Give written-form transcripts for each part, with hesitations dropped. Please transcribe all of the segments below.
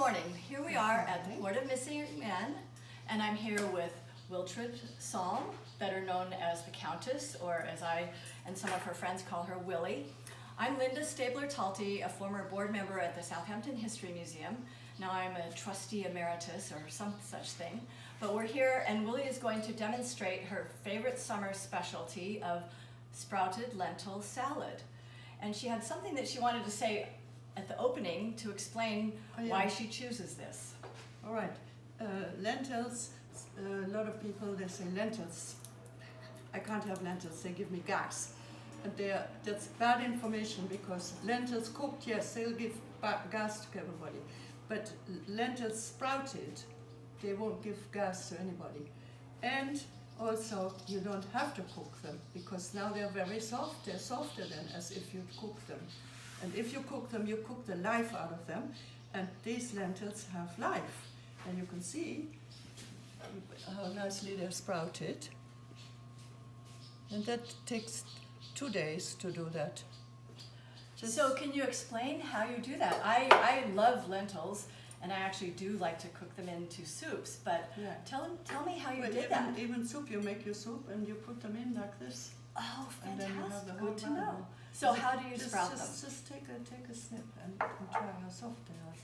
morning. Here we are at the Port of Missing Men, and I'm here with Wiltrid Salm, better known as the Countess, or as I and some of her friends call her, Willie. I'm Linda Stabler-Talty, a former board member at the Southampton History Museum. Now I'm a trustee emeritus or some such thing. But we're here, and Willie is going to demonstrate her favorite summer specialty of Sprouted Lentil Salad. And she had something that she wanted to say at the opening to explain why she chooses this. All right. Lentils, a lot of people, they say lentils. I can't have lentils, they give me gas. And that's bad information, because lentils cooked, yes, they'll give gas to everybody. But lentils sprouted, they won't give gas to anybody. And also, you don't have to cook them, because now they're very soft. They're softer than as if you'd cook them. And if you cook them, you cook the life out of them. And these lentils have life. And you can see how nicely they're sprouted. And that takes 2 days to do that. So can you explain how you do that? I love lentils, and I actually do like to cook them into soups, but Yeah. tell me how you did that. Even soup, you make your soup and you put them in like this. Oh, And then you have the fantastic. whole Good to bun. know. So how do you sprout them? Just take a snip and try how soft they are.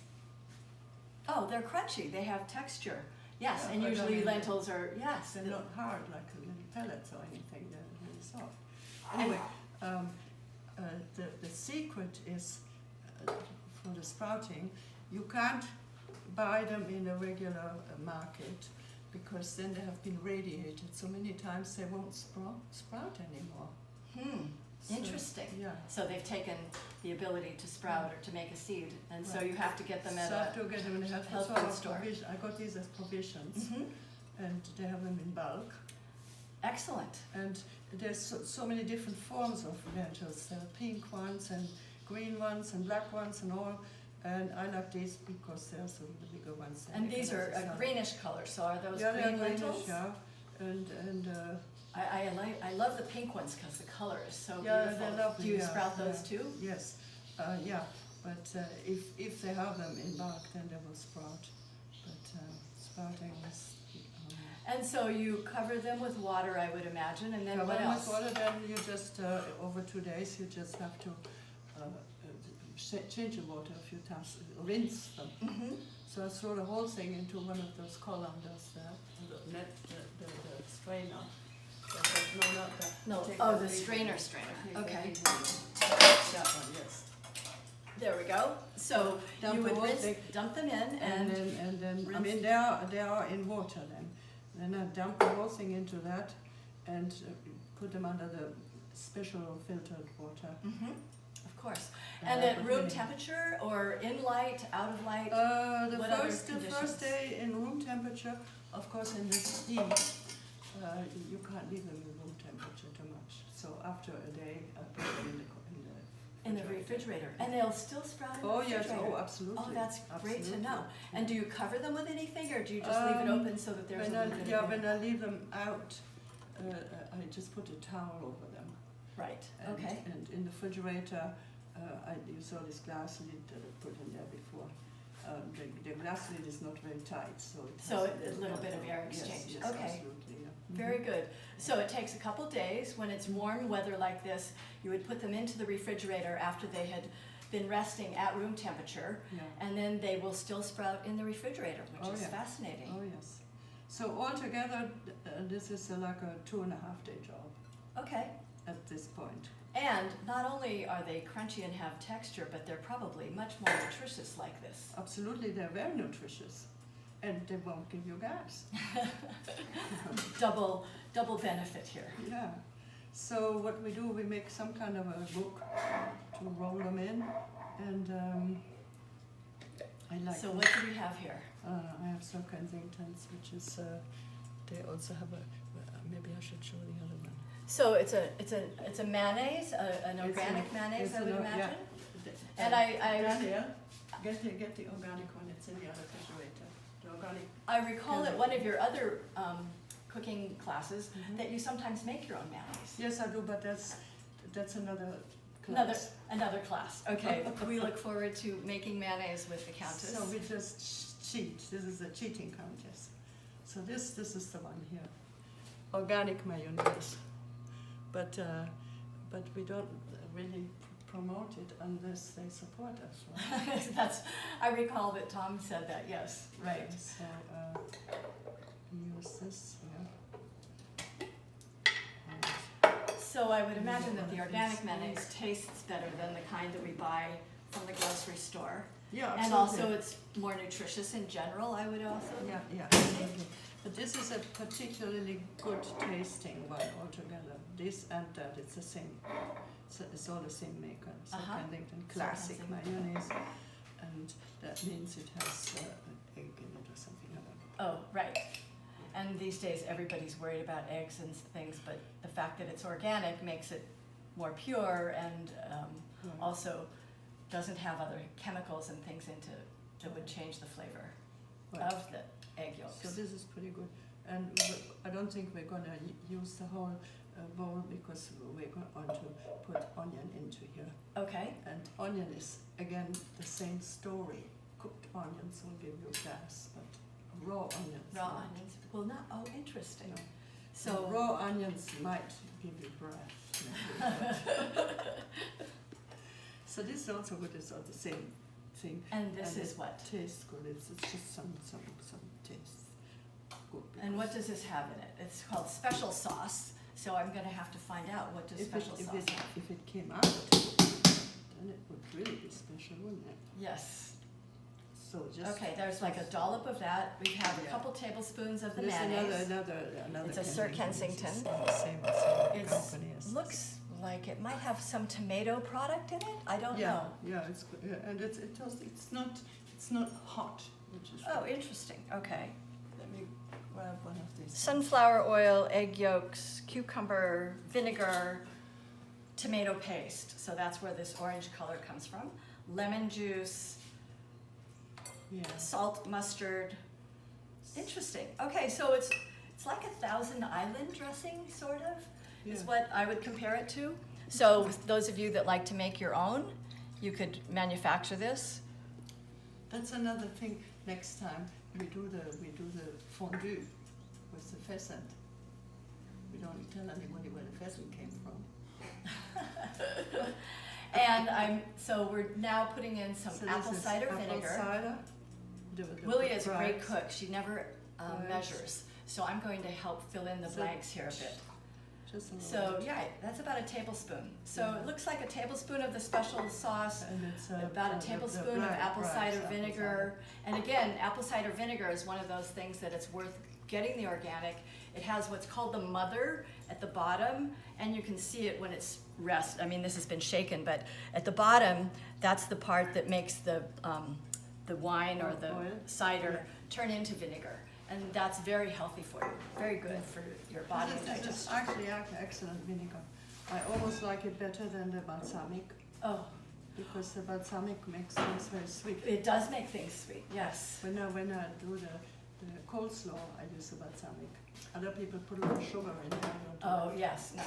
Oh, they're crunchy. They have texture. Yes, Yeah, and but I usually mean, lentils are, yes. They're not hard like the little pellets or anything. They're really soft. Anyway, the secret is for the sprouting. You can't buy them in a regular market, because then they have been radiated so many times they won't sprout anymore. So, Interesting. Yeah. So they've taken the ability to sprout or to make a seed, and so Right. you have to get them at So I a have to get them in a health health food store. I got these as provisions, Mhm. and they have them in bulk. Excellent. And there's so many different forms of lentils. There are pink ones and green ones and black ones and all. And I like these because they're sort of the bigger ones. And these are a greenish color, so are those yeah, green they're lentils? greenish, yeah. And I love the pink ones because the color is so yeah, beautiful. they're lovely. Do you yeah, sprout those yeah. too? Yes, yeah. But if they have them in bulk, then they will sprout. But sprouting is. And so you cover them with water, I would imagine, and then what else? With water, then you just over 2 days, you just have to change the water a few times, rinse them. Mm-hmm. So I throw the whole thing into one of those colanders there, the strainer. No, not that. No, Take oh, that the big strainer, one. okay. That one, yes. There we go. So Dump you the would whole rinse, thing. dump them in, And then I rinse. mean they are in water then. Then I dump the whole thing into that and put them under the special filtered water. Mhm, of course. And at But room really- temperature or in light, out of light? The What other first conditions? day in room temperature, of course, in this heat, you can't leave them in room temperature too much. So after a day, I put them In the refrigerator. And they'll still sprout in the Oh yes, refrigerator? oh absolutely. Oh, that's great to Absolutely. know. And do you cover them with anything, or do you just leave it open so that there's a little bit of when I leave them out, I just put a towel over them. Right, And, okay. And in the refrigerator, you saw this glass lid that I put in there before. The glass lid is not very tight, so it So has a little bit of air yes, exchange. Yes, Okay. absolutely, yeah. Very good. So it takes a couple days. When it's warm weather like this, you would put them into the refrigerator after they had been resting at room temperature, Yeah. and then they will still sprout in the refrigerator, which Oh, is yeah. fascinating. Oh yes. So altogether, this is like a 2.5 day job Okay. at this point. And not only are they crunchy and have texture, but they're probably much more nutritious like this. Absolutely, they're very nutritious, and they won't give you gas. Double benefit here. Yeah. So what we do, we make some kind of a book to roll them in, and I like. So them. what do we have here? I have some Kensingtons, which is they also have a. Maybe I should show the other one. So it's a mayonnaise, an organic mayonnaise, I would imagine. And Daniel, get the organic one. It's in the other refrigerator. The organic. I recall at one of your other cooking classes Mhm. that you sometimes make your own mayonnaise. Yes, I do, but that's another class. Another class. Okay, we look forward to making mayonnaise with the Countess. So we just cheat. This is a cheating contest. So this is the one here, organic mayonnaise. But we don't really promote it unless they support us, right? I recall that Tom said that. Yes, right. So use this here. So I would imagine that the organic mayonnaise tastes better than the kind that we buy from the grocery store. Yeah, And absolutely. also it's more nutritious in general, I would also. Yeah, absolutely. But this is a particularly good tasting one altogether. This and that, it's the same. It's all the same maker. So Kensington classic mayonnaise, and that means it has an egg in it or something like that. Oh, right. And these days everybody's worried about eggs and things, but the fact that it's organic makes it more pure and also doesn't have other chemicals and things into that would change the flavor of the egg yolks. So this is pretty good. And I don't think we're going to use the whole bowl because we're going to put onion into here. Okay. And onion is, again, the same story. Cooked onions will give you gas, but raw onions. Raw onions will not. Oh, interesting. No. So raw onions might give you breath. So this is also good. It's all the same thing. And this is what? Tastes good. It's just some taste good. And what does this have in it? It's called special sauce. So I'm going to have to find out what does special sauce have. If it came out of it, then it would really be special, wouldn't it? Yes. So just Okay, there's like a dollop of that. We have a couple tablespoons of the there's mayonnaise. another. It's a Sir Kensington. Same It company as looks like it might have some tomato product in it. I don't yeah, know. Yeah, it's good. Yeah, and it's not hot, which is Oh, good. interesting. Okay. Let me grab one of these. Sunflower oil, egg yolks, cucumber, vinegar, tomato paste. So that's where this orange color comes from. Lemon juice, Yeah. salt, mustard. Interesting. Okay, so it's like a Thousand Island dressing, sort of, is Yeah. what I would compare it to. So those of you that like to make your own, you could manufacture this. That's another thing. Next time we do the fondue with the pheasant. We don't tell anybody where the pheasant came from. And so we're now putting in some So apple this is cider apple vinegar. cider. Willie is a great Right. cook. She never Right. measures. So I'm going to help fill in the So- blanks here a bit. Just a little So bit. yeah, that's about a tablespoon. So Yeah. it looks like a tablespoon of the special sauce, And it's about a the tablespoon of bright apple cider apple vinegar. And again, apple cider vinegar is one of those things that it's worth getting the organic. It has what's called the mother at the bottom, and you can see it when it's rest. I mean, this has been shaken, but at the bottom, that's the part that makes the wine or the Oil. cider turn into vinegar. And that's very healthy for you, very good for your body and This is digestion. actually excellent vinegar. I almost like it better than the balsamic Oh, because the balsamic makes things very sweet. it does make things sweet, yes. When I do the coleslaw, I use the balsamic. Other people put a little sugar in there. Oh, yes, no.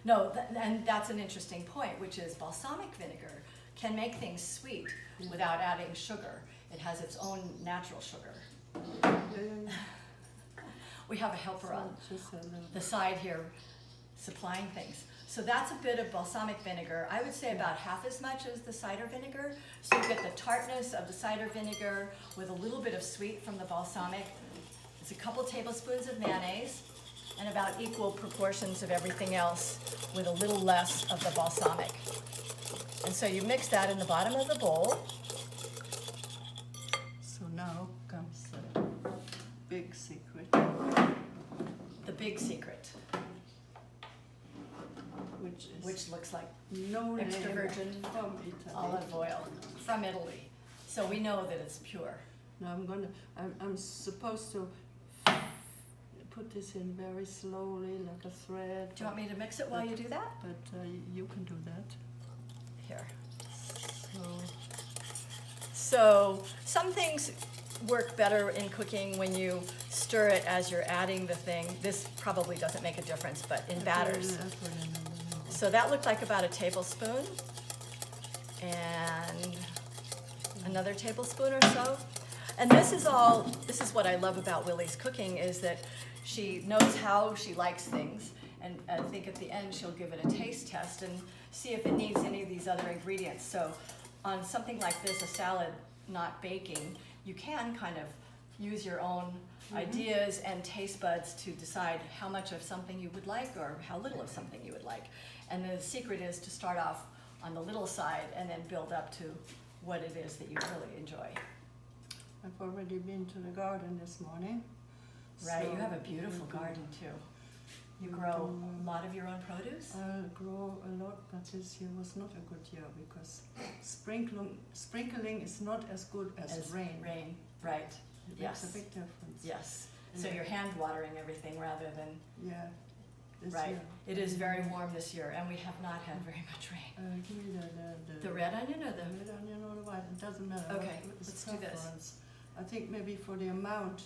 No, and that's an interesting point, which is balsamic vinegar can make things sweet without adding sugar. It has its own natural sugar. Yeah. We have a helper on Just a little the side here supplying things. So that's a bit of balsamic vinegar. I would say about half as much as the cider vinegar. So you get the tartness of the cider vinegar with a little bit of sweet from the balsamic. It's a couple tablespoons of mayonnaise and about equal proportions of everything else with a little less of the balsamic. And so you mix that in the bottom of the bowl. So now comes the big secret, The big secret, which looks like no extra name virgin from Italy. olive oil from Italy. So we know that it's pure. Now I'm supposed to put this in very slowly, like a thread. Do you want me to mix it while you do that? But you can do that. Here. So So some things work better in cooking when you stir it as you're adding the thing. This probably doesn't make a difference, but in batters. So that looked like about a tablespoon, and another tablespoon or so. And this is what I love about Willie's cooking, is that she knows how she likes things, and I think at the end she'll give it a taste test and see if it needs any of these other ingredients. So on something like this, a salad not baking, you can kind of use your own ideas and taste buds to decide how much of something you would like or how little of something you would like. And the secret is to start off on the little side and then build up to what it is that you really enjoy. I've already been to the garden this morning. Right, So you have a beautiful garden too. You grow a lot of your own produce? I grow a lot, but this year was not a good year because sprinkling is not as good as rain. Rain, right. It Yes. makes a big difference. Yes. So you're hand watering everything rather than, Yeah. This right. year. It is very warm this year and we have not had very much rain. Give me The red onion or the red onion or the white, it doesn't matter. Okay, It's let's do this. preference. I think maybe for the amount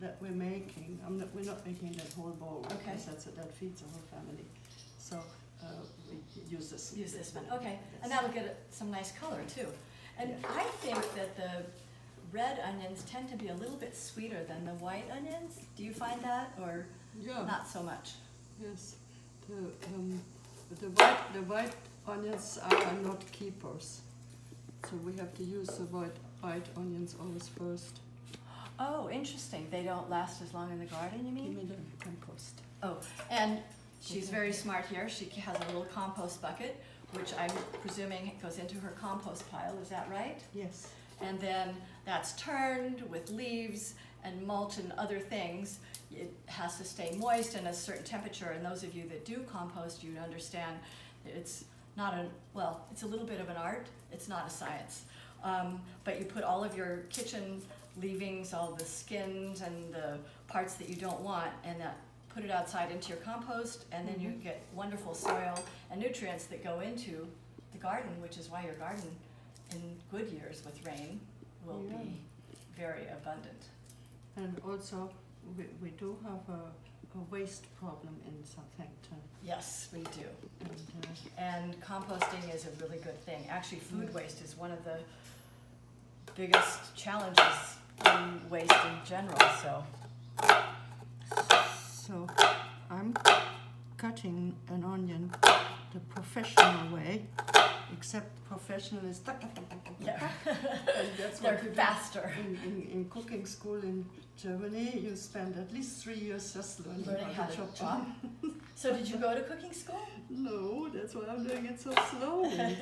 that we're making, we're not making that whole bowl, Okay. because that feeds the whole family. So we use this. Use this one, okay. Yes. And that'll get some nice color too. And Yeah. I think that the red onions tend to be a little bit sweeter than the white onions. Do you find that, or Yeah. not so much? Yes. The white onions are not keepers, so we have to use the white onions always first. Oh, interesting. They don't last as long in the garden, you Give mean? me the compost. Oh, and she's very smart here. She has a little compost bucket, which I'm presuming goes into her compost pile. Is that right? Yes. And then that's turned with leaves and mulch and other things. It has to stay moist and a certain temperature, and those of you that do compost, you'd understand that it's not it's a little bit of an art, it's not a science. But you put all of your kitchen leavings, all the skins and the parts that you don't want, and put it outside into your compost, and then you get wonderful soil and nutrients that go into the garden, which is why your garden in good years with rain will be very abundant. And also, we do have a waste problem in Southampton. Yes, we do. And And composting is a really good thing. Actually, food waste is one of the biggest challenges in waste in general, so. so I'm cutting an onion the professional way, except professional is Yeah. and that's They're what you do. faster. In cooking school in Germany, you spend at least 3 years just Learning how to chop. So did you go to cooking school? No, that's why I'm doing it so slowly.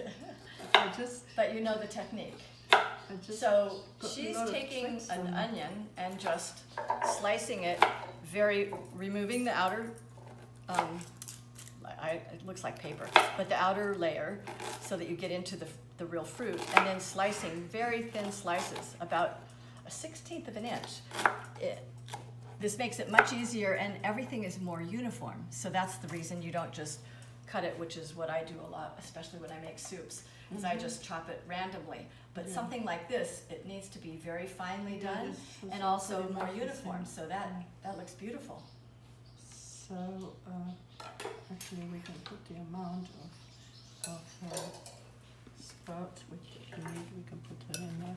But you know the technique. I just So got a she's lot of taking tricks an on- onion and just slicing it, removing the outer, it looks like paper, but the outer layer, so that you get into the real fruit, and then slicing very thin slices, about a 1/16 of an inch. This makes it much easier, and everything is more uniform. So that's the reason you don't just cut it, which is what I do a lot, especially when I make soups, is I just chop it randomly. But something like this, it needs to be very finely done, and also more uniform, so that looks beautiful. So actually we can put the amount of sprout which we need, we can put that in there.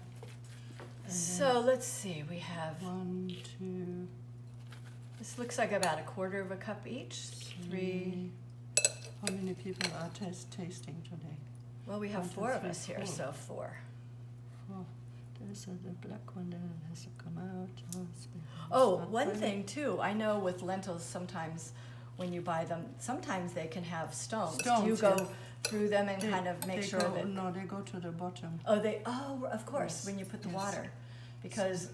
And So let's see, we have, then 1, 2, this looks like about 1/4 of a cup each, 3, how many people are tasting today? well, we have 1, 2, 4 of 3, us here, 4. so 4. 4. There's the black one there that has to come out. Oh, one thing too, I know with lentils sometimes when you buy them, sometimes they can have stones. Do you Stones, go yeah. through them and kind of make sure that? No, they go to the bottom. Oh, of course, Yes, when you put the yes. water, because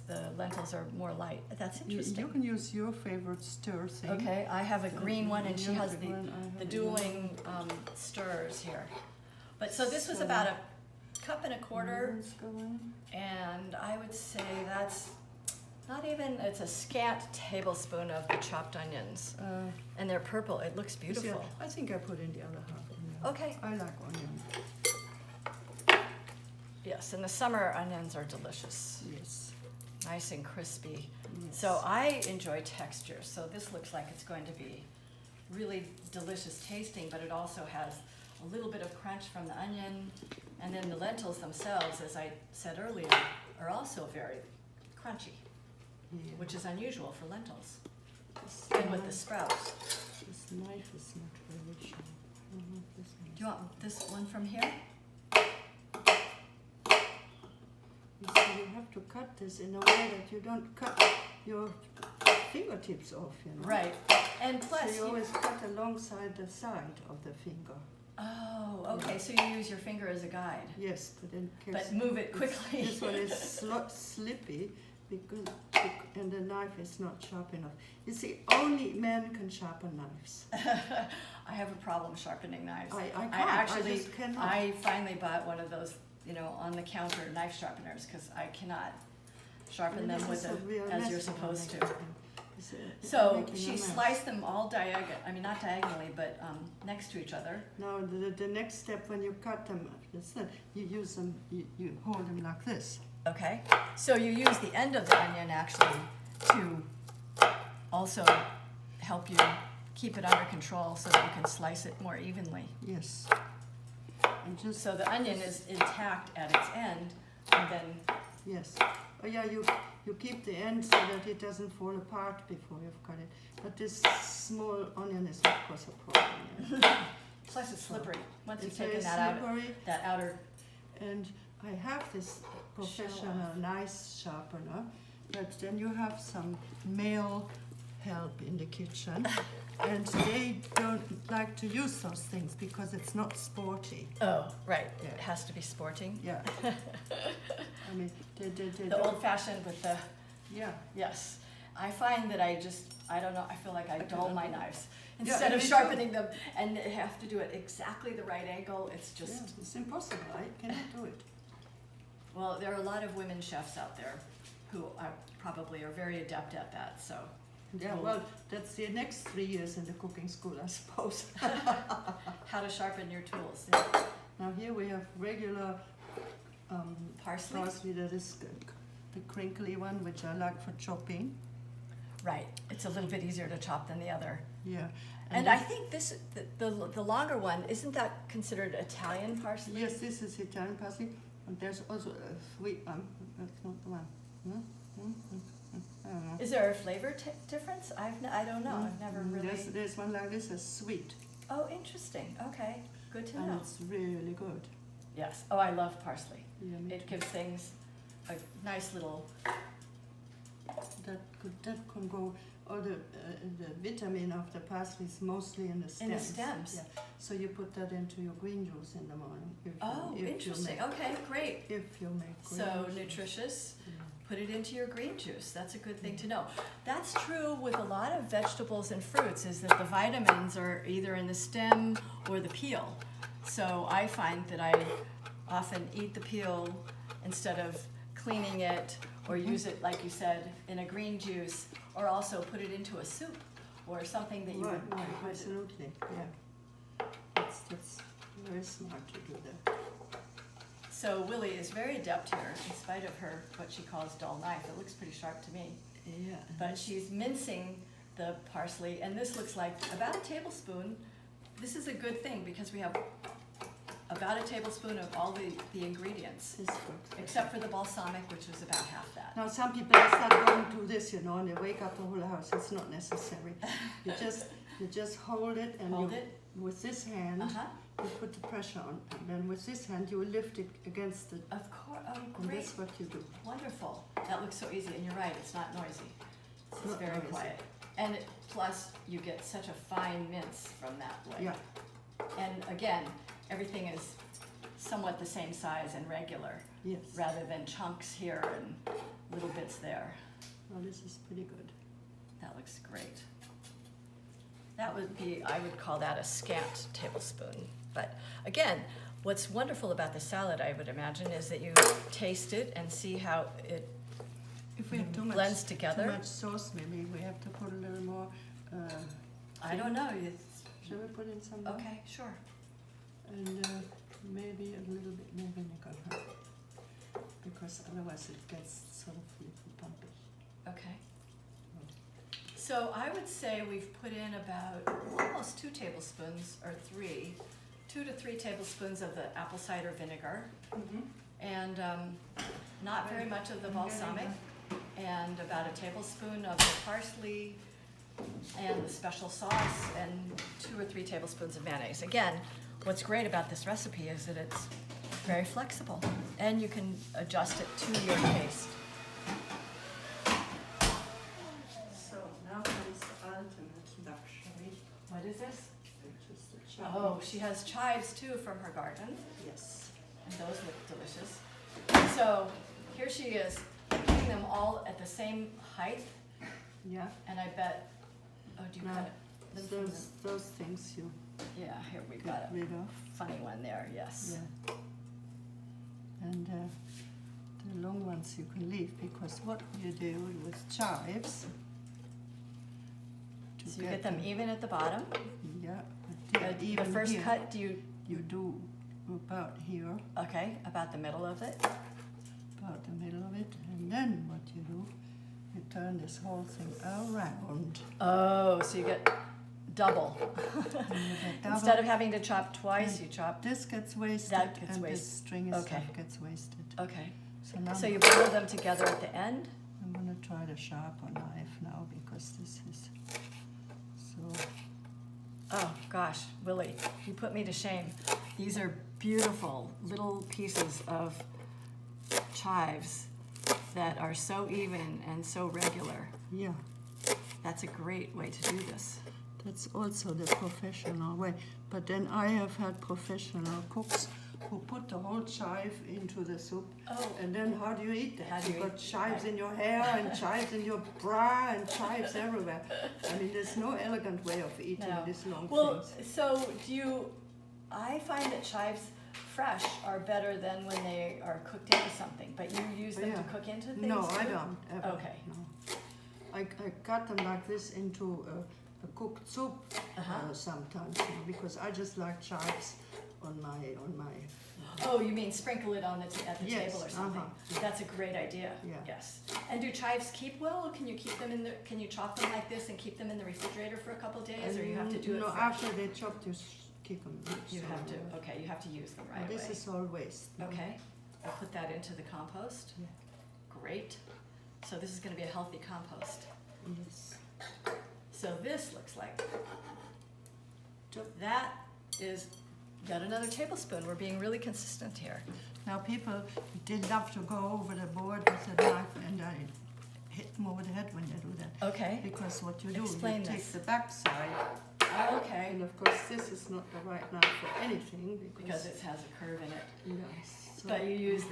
the lentils are more light. That's You interesting. can use your favorite stir thing. Okay, I have a green one and she You has have the one, I have a dueling stirrers here. But so this was So- about 1.25 cups, Let's go in. and I would say that's not even, it's a scant tablespoon of the chopped onions. And they're purple, it looks You see, beautiful. I think I put in the other half in there. Okay. I like onion. Yes, and the summer onions are delicious, Yes. nice and crispy. Yes. So I enjoy texture, so this looks like it's going to be really delicious tasting, but it also has a little bit of crunch from the onion. And then the lentils themselves, as I said earlier, are also very crunchy, Yeah. which is unusual for lentils. This And with the knife- sprouts. This knife is not very sharp. I want this one. Do you want this one from here? You see, you have to cut this in a way that you don't cut your fingertips off, you know. Right. And So plus, you always cut alongside the side of the finger. oh, okay, so you use your finger as a guide, Yes, but in case but move it quickly. this one is slippy because and the knife is not sharp enough. You see, only men can sharpen knives. I have a problem sharpening knives. I can't. actually, I just cannot. I finally bought one of those, on the counter knife sharpeners because I cannot sharpen them This with is a real as mess you're when supposed I'm to. making- it's So making a she mess. sliced them all not diagonally, but next to each other. Now the next step when you cut them, you use them. You hold them like this. Okay, so you use the end of the onion actually to also help you keep it under control so that you can slice it more evenly. Yes. And just So the onion is intact at its end, and then, yes. Oh yeah, you keep the end so that it doesn't fall apart before you've cut it. But this small onion is of course a problem. Yeah. plus it's slippery. Once you've It's taken very that out, slippery, that outer, and I have this professional knife sharpener, but then you have some male help in the kitchen, and they don't like to use those things because it's not sporty. oh, right, Yeah. it has to be sporting. Yeah. I mean, they The don't. old fashioned with the, Yeah. yes. I find that I don't know, I feel like I dull my knives. Yeah, Instead of me too. sharpening them and have to do it exactly the right angle, it's Yeah, just, it's impossible. I cannot do it. well, there are a lot of women chefs out there who probably are very adept at that, so. Yeah, well, that's the next 3 years in the cooking school, I suppose. How to sharpen your tools. Now here we have regular Parsley? parsley, that is the crinkly one, which I like for chopping. Right, it's a little bit easier to chop than the other. Yeah. And I think this, the longer one, isn't that considered Italian parsley? Yes, this is Italian parsley, and there's also a sweet one. That's not the one. I don't know. Is there a flavor difference? I don't know, I've never really. There's one like this, that's sweet, Oh, interesting, okay, good to and know. it's really good. Yes, oh, I love parsley. Yeah, me It too. gives things a nice little, That can go. Or the vitamin of the parsley is mostly in the stems. in the stems. Yeah. So you put that into your green juice in the morning. Oh, interesting, okay, great. If you make green So juice. nutritious, Yeah. put it into your green juice. That's a good thing to know. That's true with a lot of vegetables and fruits, is that the vitamins are either in the stem or the peel. So I find that I often eat the peel instead of cleaning it, or use it, like you said, in a green juice, or also put it into a soup or something that you Right, would. absolutely, yeah. That's very smart to do that. So Willie is very adept here, in spite of her, what she calls dull knife. It looks pretty sharp to me. Yeah. But she's mincing the parsley, and this looks like about a tablespoon. This is a good thing because we have about a tablespoon of all the ingredients, This works. except for the balsamic, which was about half that. Now some people they start going to this, and they wake up the whole house. It's not necessary. You just hold it, and Hold you, it. with this hand Uh-huh. you put the pressure on, and then with this hand you lift it against the. Of course. Oh, And great. that's what you do. Wonderful. That looks so easy, and you're right. It's not noisy. It's not very noisy. quiet. And plus, you get such a fine mince from that way. Yeah. And again, everything is somewhat the same size and regular, Yes. rather than chunks here and little bits there. Well, this is pretty good. That looks great. That would be, I would call that a scant tablespoon. But again, what's wonderful about the salad, I would imagine, is that you taste it and see how it If we have too much, blends together. too much sauce, maybe we have to put a little more. I don't know. Shall we put in some more? Okay, sure. And maybe a little bit more vinegar, huh? Because otherwise it gets sort of a little bumpy. Okay. So I would say we've put in about almost 2 tablespoons, or 3, 2 to 3 tablespoons of the apple cider vinegar, and not very much of the balsamic, and about a tablespoon of the parsley, and the special sauce, and 2 or 3 tablespoons of mayonnaise. Again, what's great about this recipe is that it's very flexible, and you can adjust it to your taste. So now comes the ultimate luxury, What is this? which is the chives. Oh, she has chives too from her garden, Yes. and those look delicious. So here she is, putting them all at the same height, Yeah. and I bet, oh, do you Now, cut it? those things you Yeah, here we got get a rid of. funny one there, yes. Yeah. And the long ones you can leave, because what you do with chives to So you get them even at the bottom. Yeah, The even first here, cut, do you, you do about here, okay, about the middle of it? about the middle of it, and then what you do, you turn this whole thing around. Oh, so you get double. And you get double. Instead of having to chop twice, you chop, This gets wasted, That gets and wasted. this stringy Okay. stuff gets wasted. okay. So now So you bundle them together at the end? I'm gonna try the sharper knife now, because this is so. Oh, gosh, Willie, you put me to shame. These are beautiful little pieces of chives that are so even and so regular. Yeah, That's a great way to do this. that's also the professional way. But then I have had professional cooks who put the whole chive into the soup. Oh. And then how do you eat that? How do you You've got eat- chives in your hair and chives in your bra and chives everywhere. I mean, there's no elegant way of eating No. these long Well, things. so do you, I find that chives fresh are better than when they are cooked into something, but you use them to Yeah. cook into things No, I too? don't ever. Okay. No. I cut them like this into a cooked soup sometimes, because I just like chives on my. Oh, you mean sprinkle it on the at the Yes, table or something? uh-huh. That's a great idea. Yeah. Yes. And do chives keep well? Or can you keep them in the? Can you chop them like this and keep them in the refrigerator for a couple days, or you have to do it No, fresh? after they chopped, you kick them. You have to. Okay, you have to use them right This away. is all waste. no? Okay. I'll put that into the compost. Yeah. Great. So this is going to be a healthy compost. Yes. So this looks like Chop. that is yet another tablespoon. We're being really consistent here. Now people did love to go over the board with a knife, and I hit them over the head when they do that. Okay. Because what you do, Explain you take this. the back side, Okay. and of course this is not the right knife for anything Because it has a curve in it. yes. So But you use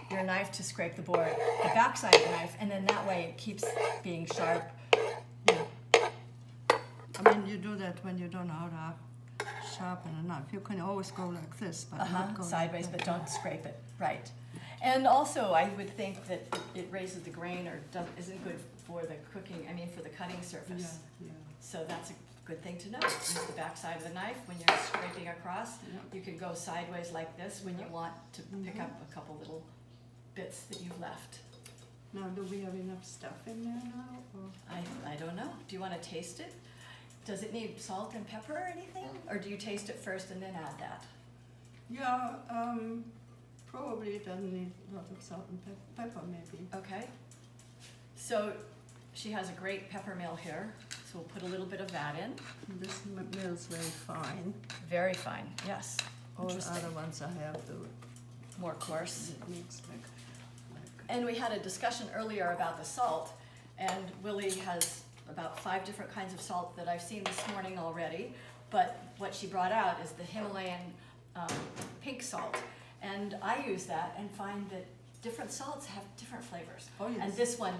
your knife to scrape the board, the back side of the knife, and then that way it keeps being sharp. yeah. I mean, you do that when you don't know how to sharpen a knife. You can always go like this, but not go Sideways, like but that. don't scrape it. Right. And also, I would think that it raises the grain or isn't good for the cooking, I mean, for the cutting surface. Yeah, So that's a good thing to know. Use the back side of the knife when you're scraping across. yeah. You can go sideways like this when you want to pick Mhm. up a couple little bits that you've left. Now, do we have enough stuff in there now? Or? I don't know. Do you want to taste it? Does it need salt and pepper or anything? Or do you taste it first and then add that? Yeah, probably it doesn't need a lot of salt and pepper, maybe. Okay. So she has a great pepper mill here, so we'll put a little bit of that in. This mill's very fine. Very fine, yes. All the Interesting. other ones I have the More coarse. mix like And we had a discussion earlier about the salt, and Willie has about 5 different kinds of salt that I've seen this morning already. But what she brought out is the Himalayan pink salt, and I use that and find that different salts have different flavors. Oh, yes. And this one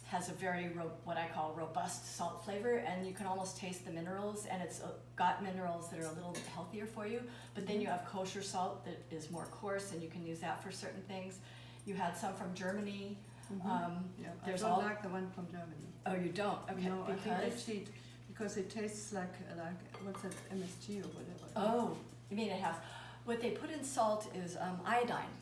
has a very what I call robust salt flavor, and you can almost taste the minerals, and it's got minerals that are a little bit healthier for you. But then you have kosher salt that is more coarse, and you can use that for certain things. You had some from Germany. Yeah, There's I don't all. like the one from Germany. Oh, you don't? Okay, No, I think they because. cheat because it tastes like what's that, MSG or whatever. Oh, you mean it has. What they put in salt is iodine.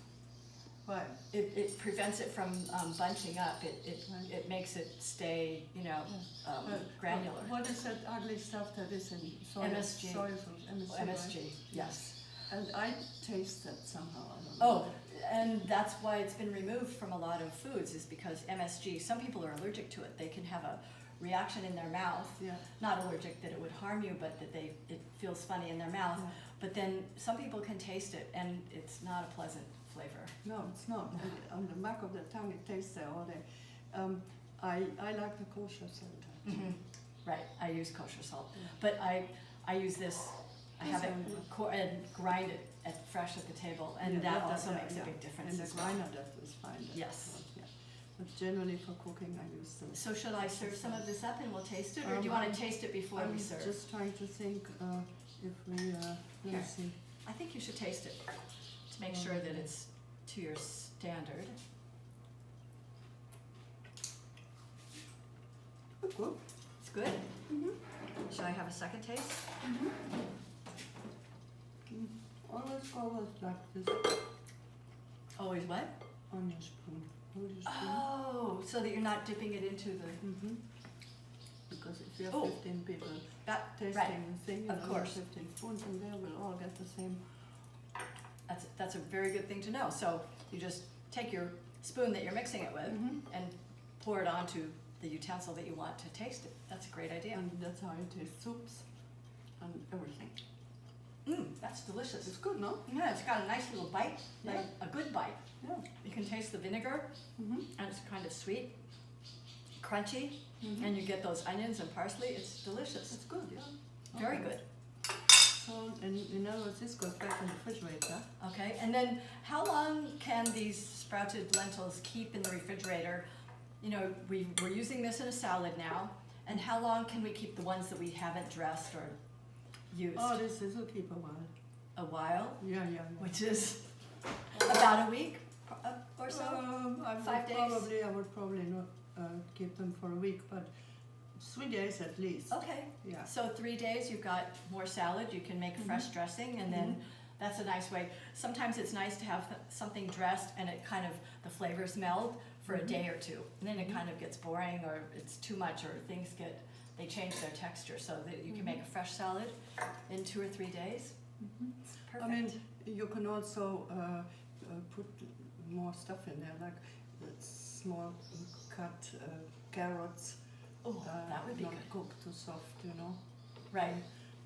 Why? It prevents it from bunching up. It Right. makes it stay, you know, But granular. What is that ugly stuff that is in soy? MSG. Soy sauce, MSG. MSG, right? yes. And I taste that somehow. I don't know. Oh, and that's why it's been removed from a lot of foods, is because MSG, some people are allergic to it. They can have a reaction in their mouth. Yeah. Not allergic that it would harm you, but that it feels funny in their mouth. Yeah. But then some people can taste it, and it's not a pleasant flavor. No, it's not. On the back of the tongue, it tastes there all day. I like the kosher salt. Mhm. Right, I use kosher salt, Yeah. but I use this, I have it Yes, and grind it fresh at the table, and Yeah, that yeah, also yeah, makes a yeah. big difference And as the well. grinder that is fine. that Yes. is, yeah. But generally for cooking, I use the. So should I serve some of this up and we'll taste it, or do you want to taste it before I'm we serve? just trying to think if we, Here. let's see. I think you should taste it to make sure that it's to your standard. Good. It's good? Should I have a second taste? Always go with like this Always what? on your spoon. Hold your spoon. Oh, so that you're not dipping it into the, Because if you have Oh. 15 people that, tasting right, the thing, of course. 15 spoons, and they will all get the same. that's a very good thing to know. So you just take your spoon that you're mixing it with and pour it onto the utensil that you want to taste it. That's a great idea. And that's how you taste soups and everything. That's delicious. It's good, no? Yeah, it's got a nice little bite, like Yeah. a good bite. Yeah. You can taste the vinegar, and it's kind of sweet, crunchy, Mhm. and you get those onions and parsley. It's delicious. It's good, yeah. Very Okay. good. So, and in other words, this goes back in the refrigerator. Okay, and then how long can these sprouted lentils keep in the refrigerator? You know, we're using this in a salad now, and how long can we keep the ones that we haven't dressed or used? Oh, this will keep a while. A while, Yeah. which is about a week or so. I 5 days? I would probably not keep them for a week, but 3 days at least. Okay, Yeah. so 3 days, you've got more salad, you can make fresh dressing, and then that's a nice way. Sometimes it's nice to have something dressed and it kind of, the flavors meld for a day or two. And then it kind of gets boring, or it's too much, or things they change their texture, so that you can make a fresh salad in 2 or 3 days. It's perfect. I mean, you can also put more stuff in there, like small cut carrots. Oh, that would be not good. cooked too soft, you know. Right,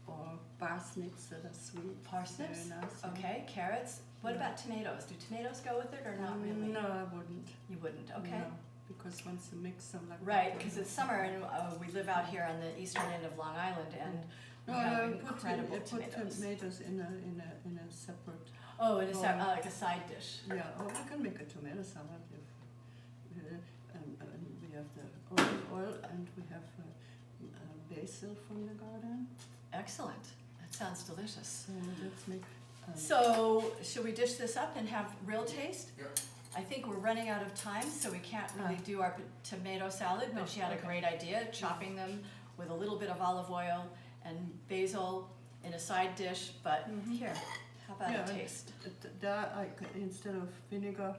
Or parsnips that are sweet. parsnips, Very nice. okay, carrots. What Yeah. about tomatoes? Do tomatoes go with it or not really? No, I wouldn't. You wouldn't, okay. No, because once you mix them like Right, that, because it's summer and we live out here on the eastern end of Long Island, and we No, have I incredible put tomatoes. tomatoes in a separate. Oh, and it's Oh. like a side dish. Yeah, or we can make a tomato salad. And we have the olive oil, and we have basil from the garden. Excellent. That sounds delicious. So let's make. So, should we dish this up and have real taste? Yeah. I think we're running out of time, so we can't really Ah. do our tomato salad, but No, she had a okay. great idea, chopping them with a little bit of olive oil and basil in a side dish, but here, how about Yeah, a taste? There, instead of vinegar,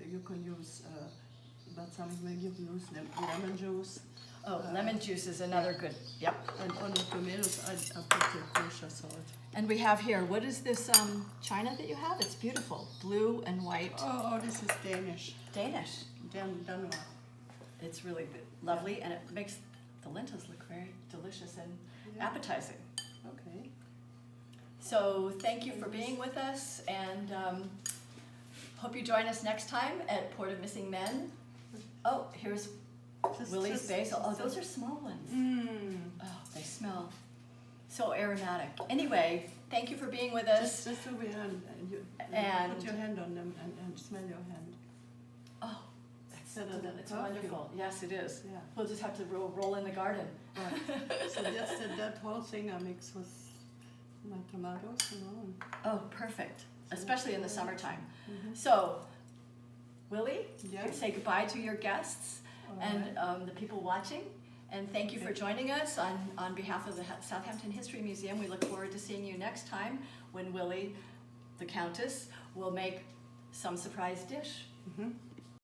you can use. But some you can use lemon juice. Oh, lemon juice is another good, yep. And on the tomatoes, I put the kosher salt. And we have here, what is this china that you have? It's beautiful, blue and white, Oh, this is Danish. Danish. Denmark. It's really lovely, and it makes the lentils look very delicious and Yeah. appetizing. Okay. So thank you for being with us, and hope you join us next time at Port of Missing Men. Oh, here's Willie's basil. Oh, those are small ones. Oh, they smell so aromatic. Anyway, thank you for being with us. Just over your hand. You And- put your hand on them and smell your hand. Oh, Better than it's perfume. wonderful. Yes, it is. Yeah. We'll just have to roll in the garden. Right. So that's that whole thing I mix with my tomatoes, you know. And, Oh, perfect, especially in the summertime. Mhm. So, Willie, Yeah. say goodbye to your guests All and right. the people watching. And thank you for Okay. joining us on behalf of the Southampton History Museum. We look forward to seeing you next time when Willie, the Countess, will make some surprise dish. Mhm.